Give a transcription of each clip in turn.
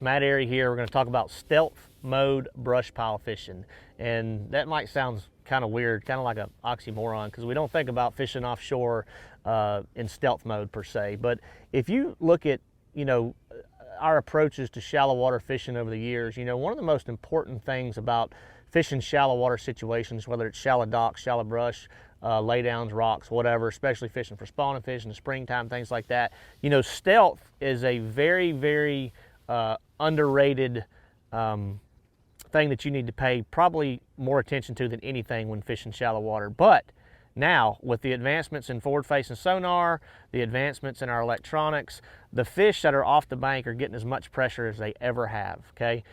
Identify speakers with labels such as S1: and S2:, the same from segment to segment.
S1: Matt Arey here. We're going to talk about stealth mode brush pile fishing. And that might sound kind of weird, kind of like an oxymoron, because we don't think about fishing offshore in stealth mode per se. But if you look at, our approaches to shallow water fishing over the years, one of the most important things about fishing shallow water situations, whether it's shallow docks, shallow brush, laydowns, rocks, whatever, especially fishing for spawning fish in the springtime, things like that. Stealth is a very, very underrated thing that you need to pay probably more attention to than anything when fishing shallow water. But now, with the advancements in forward-facing sonar, the advancements in our electronics, the fish that are off the bank are getting as much pressure as they ever have, okay?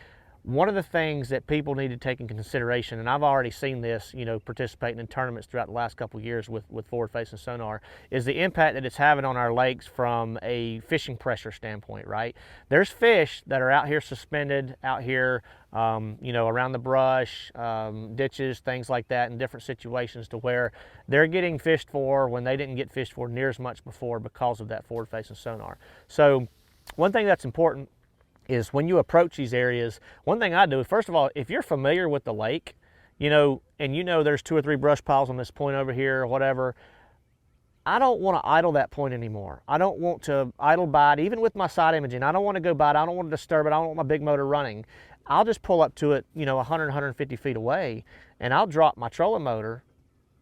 S1: One of the things that people need to take into consideration, and I've already seen this, participating in tournaments throughout the last couple of years with forward-facing sonar, is the impact that it's having on our lakes from a fishing pressure standpoint, right? There's fish that are out here suspended, out here, around the brush, ditches, things like that, in different situations to where they're getting fished for when they didn't get fished for near as much before because of that forward-facing sonar. So one thing that's important is when you approach these areas, one thing I do, first of all, if you're familiar with the lake, and there's 2 or 3 brush piles on this point over here or whatever, I don't want to idle that point anymore. I don't want to idle by it, even with my side imaging. I don't want to go by it. I don't want to disturb it. I don't want my big motor running. I'll just pull up to it, 100, 150 feet away, and I'll drop my trolling motor,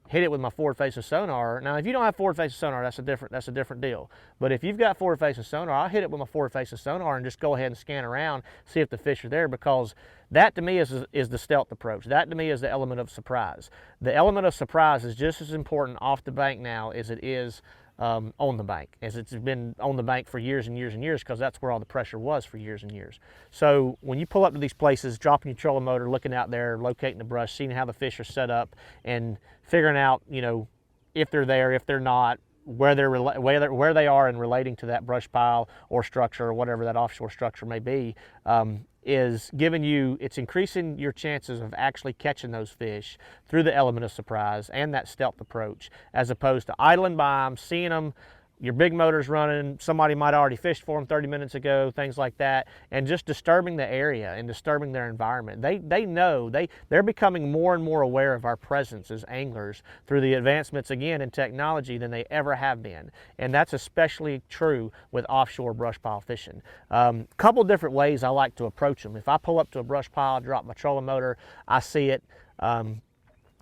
S1: hit it with my forward-facing sonar. Now, if you don't have forward-facing sonar, that's a different deal. But if you've got forward-facing sonar, I'll hit it with my forward-facing sonar and just go ahead and scan around, see if the fish are there, because that to me is the stealth approach. That to me is the element of surprise. The element of surprise is just as important off the bank now as it is on the bank, as it's been on the bank for years and years and years, because that's where all the pressure was for years and years. So when you pull up to these places, dropping your trolling motor, looking out there, locating the brush, seeing how the fish are set up, and figuring out, if they're there, if they're not, where they are and relating to that brush pile or structure or whatever that offshore structure may be, is it's increasing your chances of actually catching those fish through the element of surprise and that stealth approach, as opposed to idling by them, seeing them, your big motor's running, somebody might already fished for them 30 minutes ago, things like that, and just disturbing the area and disturbing their environment. They're becoming more and more aware of our presence as anglers through the advancements, again, in technology than they ever have been. And that's especially true with offshore brush pile fishing. Couple different ways I like to approach them. If I pull up to a brush pile, drop my trolling motor, I see it,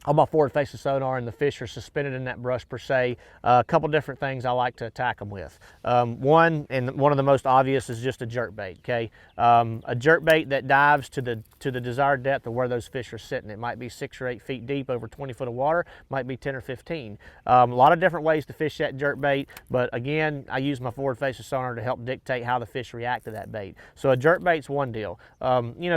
S1: on my forward-facing sonar, and the fish are suspended in that brush per se, a couple different things I like to attack them with. One of the most obvious is just a jerkbait. Okay, a jerkbait that dives to the desired depth of where those fish are sitting. It might be 6 or 8 feet deep over 20 foot of water, might be 10 or 15. A lot of different ways to fish that jerkbait, but again, I use my forward-facing sonar to help dictate how the fish react to that bait. So a jerkbait's one deal.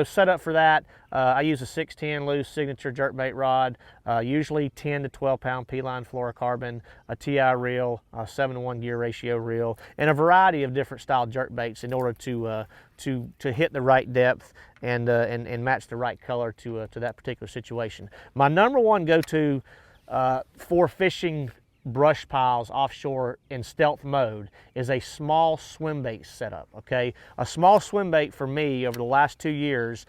S1: Set up for that, I use a 610 loose signature jerkbait rod. Usually 10 to 12 pound P-line fluorocarbon, a TI reel, a 7-to-1 gear ratio reel, and a variety of different style jerk baits in order to hit the right depth and match the right color to that particular situation. My number one go-to for fishing brush piles offshore in stealth mode is a small swim bait setup. Okay, a small swim bait for me over the last 2 years,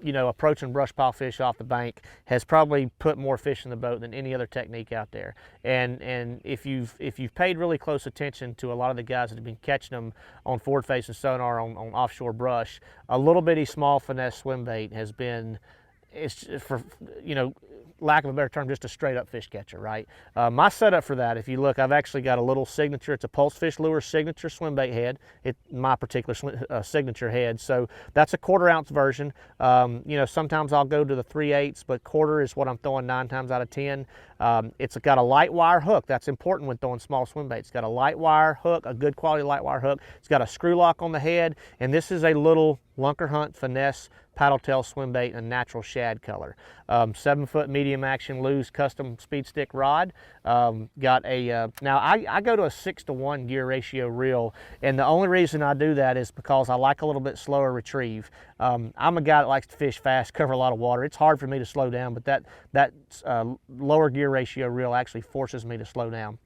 S1: approaching brush pile fish off the bank, has probably put more fish in the boat than any other technique out there. And if you've paid really close attention to a lot of the guys that have been catching them on forward-facing sonar on offshore brush, a little bitty small finesse swim bait has been, it's for, lack of a better term, just a straight up fish catcher, right? My setup for that, if you look, I've actually got a little signature, it's a Pulse Fish Lure signature swim bait head, my particular signature head. So that's a 1/4 ounce version. Sometimes I'll go to the 3/8, but 1/4 is what I'm throwing 9 times out of 10. It's got a light wire hook. That's important when throwing small swim baits. It's got a light wire hook, a good quality light wire hook. It's got a screw lock on the head, and this is a little Lunker Hunt Finesse paddle tail swim bait in a natural shad color. 7-foot medium action loose custom speed stick rod. Got a, now I go to a 6-to-1 gear ratio reel, and the only reason I do that is because I like a little bit slower retrieve. I'm a guy that likes to fish fast, cover a lot of water. It's hard for me to slow down, but that lower gear ratio reel actually forces me to slow down.